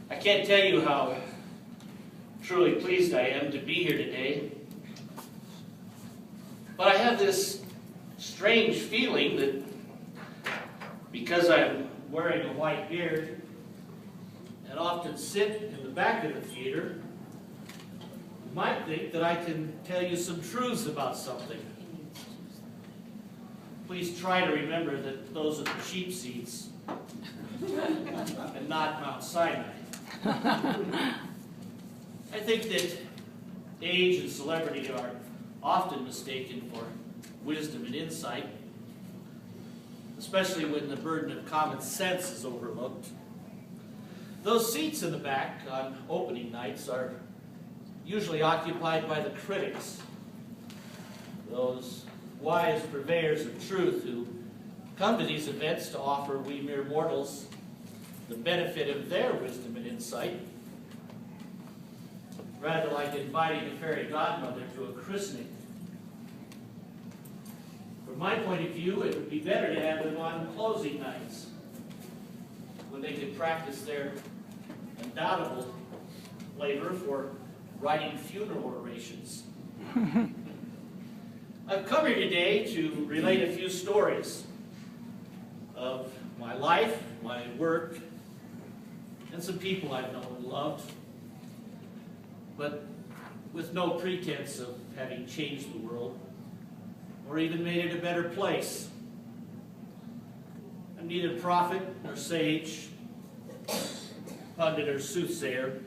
I can't tell you how truly pleased I am to be here today, but I have this strange feeling that because I'm wearing a white beard and often sit in the back of the theater, you might think that I can tell you some truths about something. Please try to remember that those are the cheap seats and not Mount Sinai. I think that age and celebrity are often mistaken for wisdom and insight, especially when the burden of common sense is overlooked. Those seats in the back on opening nights are usually occupied by the critics, those wise purveyors of truth who come to these events to offer we mere mortals the benefit of their wisdom and insight, rather like inviting a fairy godmother to a christening. From my point of view, it would be better to have them on closing nights, when they could practice their undoubtable labor for writing funeral orations. I've come here today to relate a few stories of my life, my work, and some people I've known and loved, but with no pretense of having changed the world or even made it a better place. I'm neither prophet nor sage, pundit or soothsayer.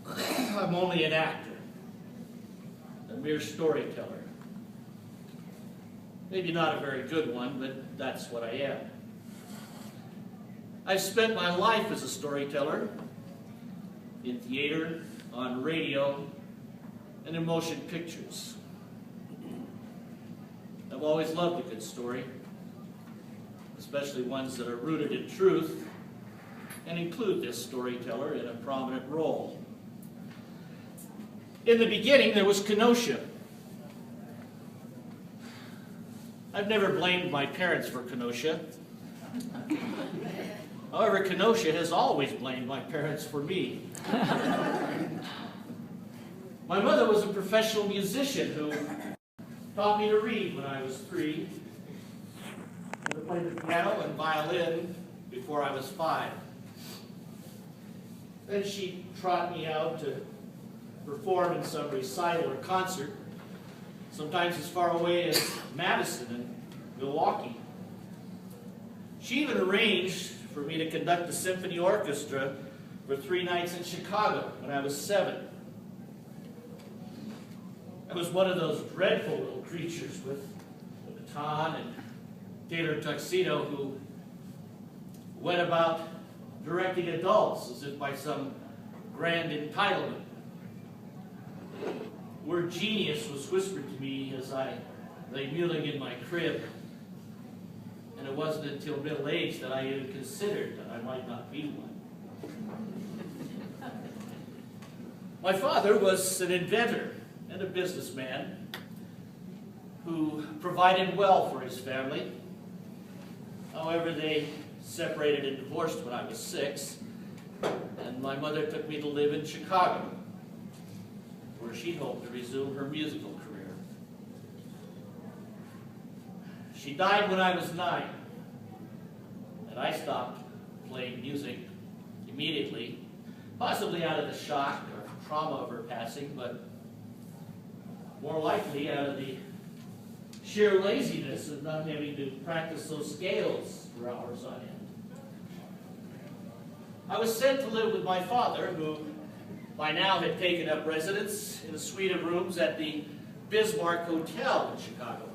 I'm only an actor, a mere storyteller. Maybe not a very good one, but that's what I am. I've spent my life as a storyteller, in theater, on radio, and in motion pictures. I've always loved a good story, especially ones that are rooted in truth and include this storyteller in a prominent role. In the beginning, there was Kenosha. I've never blamed my parents for Kenosha. However, Kenosha has always blamed my parents for me. My mother was a professional musician who taught me to read when I was 3, and to play the piano and violin before I was 5. Then she trotted me out to perform in some recital or concert, sometimes as far away as Madison and Milwaukee. She even arranged for me to conduct a symphony orchestra for 3 nights in Chicago when I was 7. I was one of those dreadful little creatures with a baton and tailored tuxedo who went about directing adults as if by some grand entitlement. The word genius was whispered to me as I lay mewling in my crib, and it wasn't until middle age that I even considered that I might not be one. My father was an inventor and a businessman who provided well for his family. However, they separated and divorced when I was 6, and my mother took me to live in Chicago, where she hoped to resume her musical career. She died when I was 9, and I stopped playing music immediately, possibly out of the shock or trauma of her passing, but more likely out of the sheer laziness of not having to practice those scales for hours on end. I was sent to live with my father, who by now had taken up residence in a suite of rooms at the Bismarck Hotel in Chicago.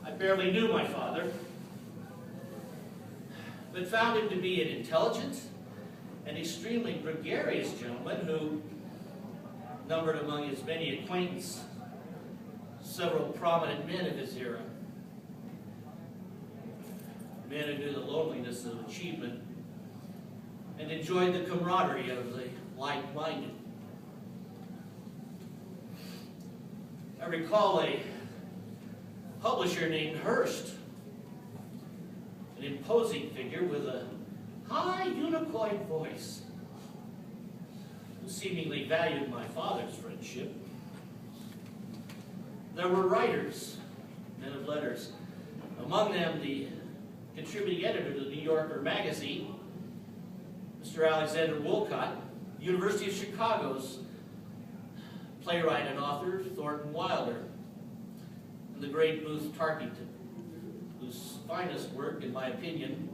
I barely knew my father, but found him to be an intelligent and extremely gregarious gentleman who numbered among his many acquaintances several prominent men of his era. Men who knew the loneliness of achievement and enjoyed the camaraderie of the like-minded. I recall a publisher named Hearst, an imposing figure with a high unicorn overjoyed voice, who seemingly valued my father's friendship. There were writers, men of letters, among them the contributing editor to the New Yorker magazine, Mr. Alexander Wolcott, University of Chicago's playwright and author, Thornton Wilder, and the great Booth Tarkington, whose finest work, in my opinion,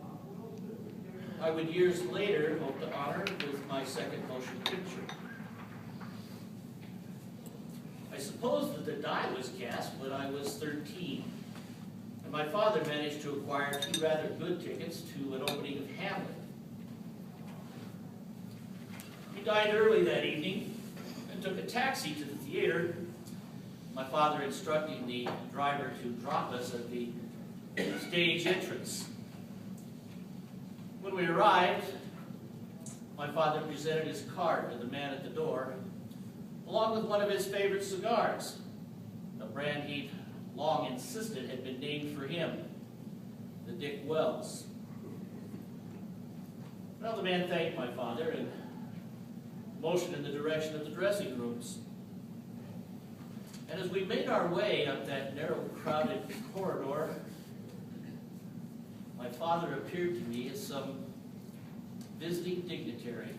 I would years later hope to honor with my second motion picture. I suppose that the die was cast when I was 13, and my father managed to acquire 2 rather good tickets to an opening of Hamlet. He dined early that evening and took a taxi to the theater, my father instructing the driver to drop us at the stage entrance. When we arrived, my father presented his card to the man at the door, along with one of his favorite cigars, a brand he'd long insisted had been named for him, the Dick Wells. Well, the man thanked my father and motioned in the direction of the dressing rooms. And as we made our way up that narrow, crowded corridor, my father appeared to me as some visiting dignitary.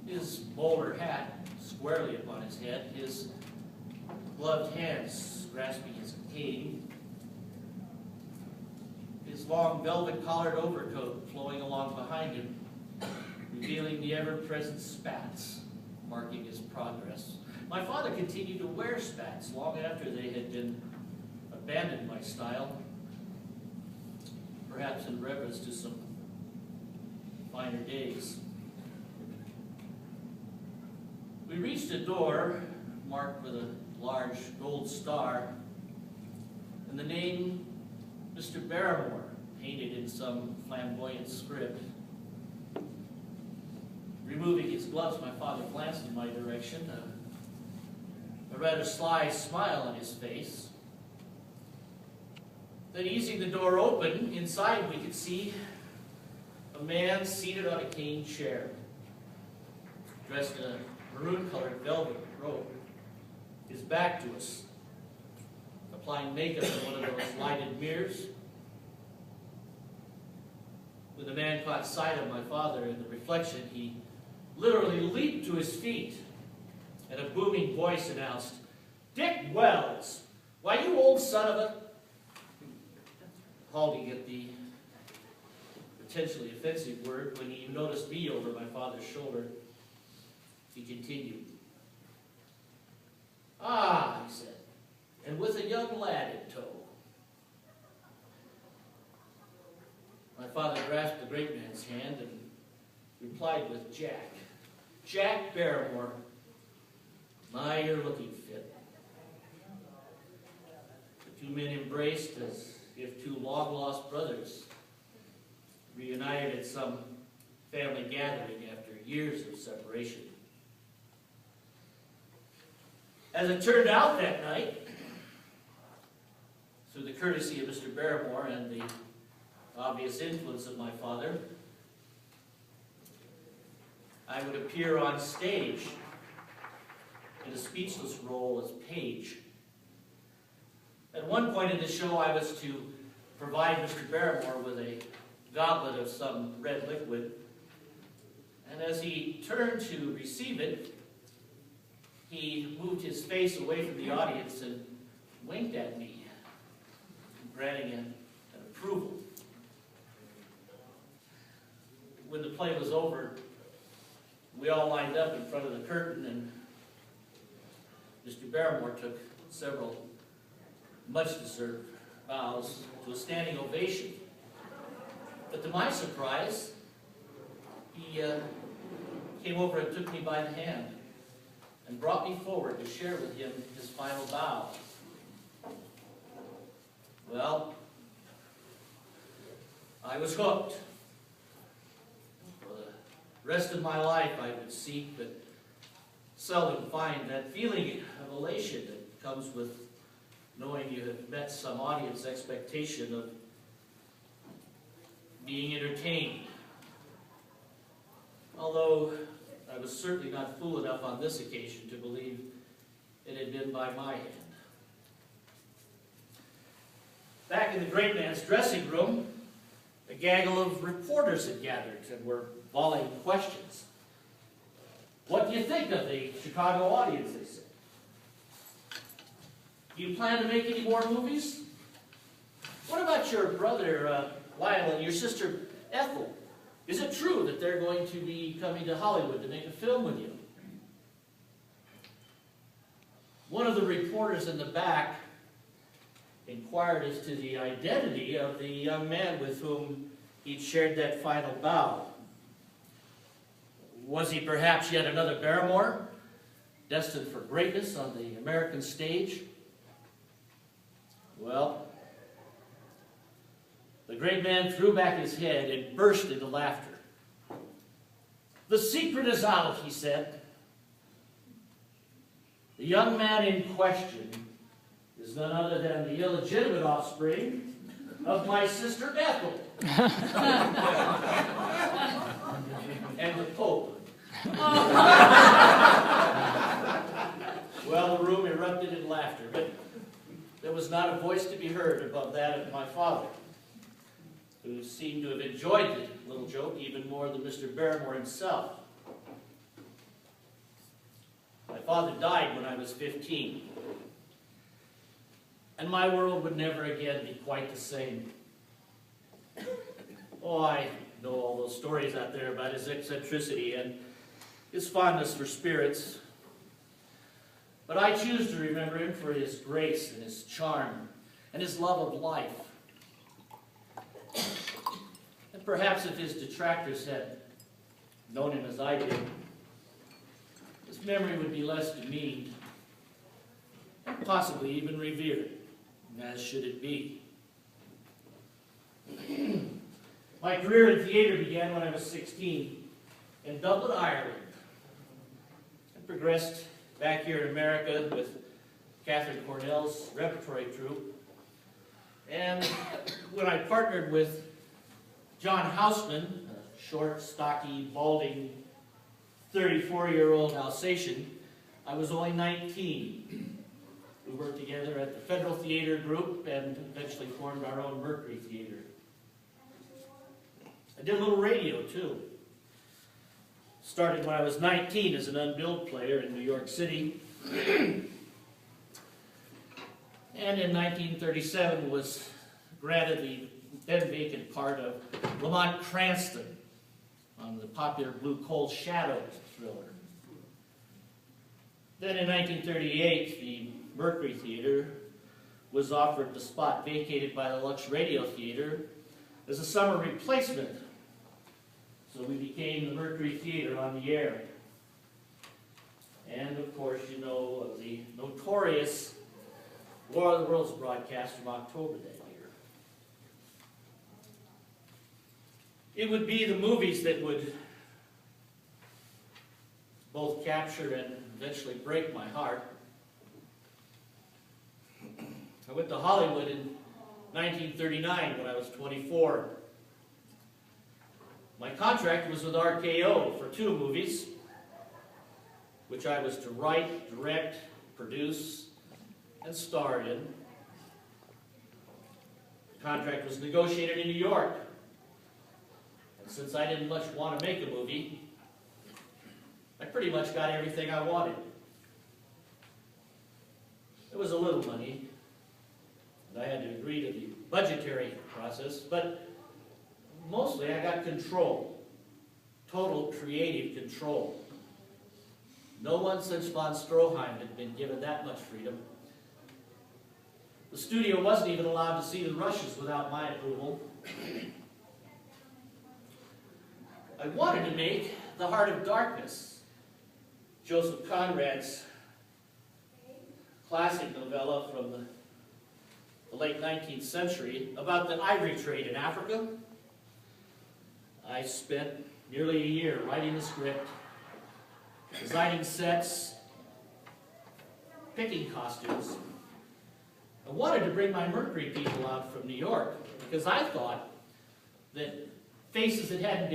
His bowler hat squarely upon his head, his gloved hands grasping his cane, his long velvet-collared overcoat flowing along behind him, revealing the ever-present spats marking his progress. My father continued to wear spats long after they had been abandoned by style, perhaps in reference to some finer days. We reached a door marked with a large gold star and the name Mr. Barrymore painted in some flamboyant script. Removing his gloves, my father glanced in my direction, a rather sly smile on his face. Then, easing the door open, inside we could see a man seated on a cane chair, dressed in a maroon-colored velvet robe, his back to us, applying makeup in one of those lighted mirrors. When the man caught sight of my father in the reflection, he literally leaped to his feet, and a booming voice announced, "Dick Wells! Why, you old son of a..." Halting at the potentially offensive word, when he noticed me over my father's shoulder, he continued. "Ah," he said, "and with a young lad in tow." My father grasped the great man's hand and replied with Jack. "Jack Barrymore. My, you're looking fit." The two men embraced as if two long-lost brothers reunited at some family gathering after years of separation. As it turned out that night, through the courtesy of Mr. Barrymore and the obvious influence of my father, I would appear on stage in a speechless role as Page. At one point in the show, I was to provide Mr. Barrymore with a goblet of some red liquid, and as he turned to receive it, he moved his face away from the audience and winked at me, granting an approval. When the play was over, we all lined up in front of the curtain, and Mr. Barrymore took several much-deserved bows to a standing ovation. But to my surprise, he came over and took me by the hand and brought me forward to share with him his final bow. Well, I was hooked. For the rest of my life, I would seek but seldom find that feeling of elation that comes with knowing you have met some audience expectation of being entertained although I was certainly not fool enough on this occasion to believe it had been by my hand. Back in the great man's dressing room, a gaggle of reporters had gathered and were volleying questions. "What do you think of the Chicago audience?" they said. "Do you plan to make any more movies? What about your brother Lyle and your sister Ethel? Is it true that they're going to be coming to Hollywood to make a film with you?" One of the reporters in the back inquired as to the identity of the young man with whom he'd shared that final bow. Was he perhaps yet another Barrymore, destined for greatness on the American stage? Well, the great man threw back his head and burst into laughter. "The secret is out," he said. "The young man in question is none other than the illegitimate offspring of my sister Ethel." And the Pope. Well, the room erupted in laughter, but there was not a voice to be heard above that of my father, who seemed to have enjoyed the little joke even more than Mr. Barrymore himself. My father died when I was 15, and my world would never again be quite the same. Oh, I know all those stories out there about his eccentricity and his fondness for spirits, but I choose to remember him for his grace and his charm and his love of life. And perhaps if his detractors had known him as I did, his memory would be less demeaned and possibly even revered, as should it be. My career in theater began when I was 16 in Dublin, Ireland, and progressed back here in America with Catherine Cornell's repertory troupe. And when I partnered with John Houseman, a short, stocky, balding, 34-year-old Alsatian, I was only 19. We worked together at the Federal Theater Group and eventually formed our own Mercury Theater. I did a little radio, too. Started when I was 19 as an unbilled player in New York City. And in 1937 was granted the then vacant part of Lamont Cranston on the popular Blue Coal Shadows thriller. Then in 1938, the Mercury Theater was offered the spot vacated by the Lux Radio Theater as a summer replacement. So we became the Mercury Theater on the air. And of course, you know of the notorious War of the Worlds broadcast from October that year. It would be the movies that would both capture and eventually break my heart. I went to Hollywood in 1939 when I was 24. My contract was with RKO for 2 movies, which I was to write, direct, produce, and star in. The contract was negotiated in New York. And since I didn't much want to make a movie, I pretty much got everything I wanted. There was a little money, and I had to agree to the budgetary process, but mostly I got control, total creative control. No one since von Stroheim had been given that much freedom. The studio wasn't even allowed to see the rushes without my approval. I wanted to make The Heart of Darkness, Joseph Conrad's classic novella from the late 19th century about the ivory trade in Africa. I spent nearly a year writing the script, designing sets, picking costumes. I wanted to bring my Mercury people out from New York because I thought that faces that hadn't been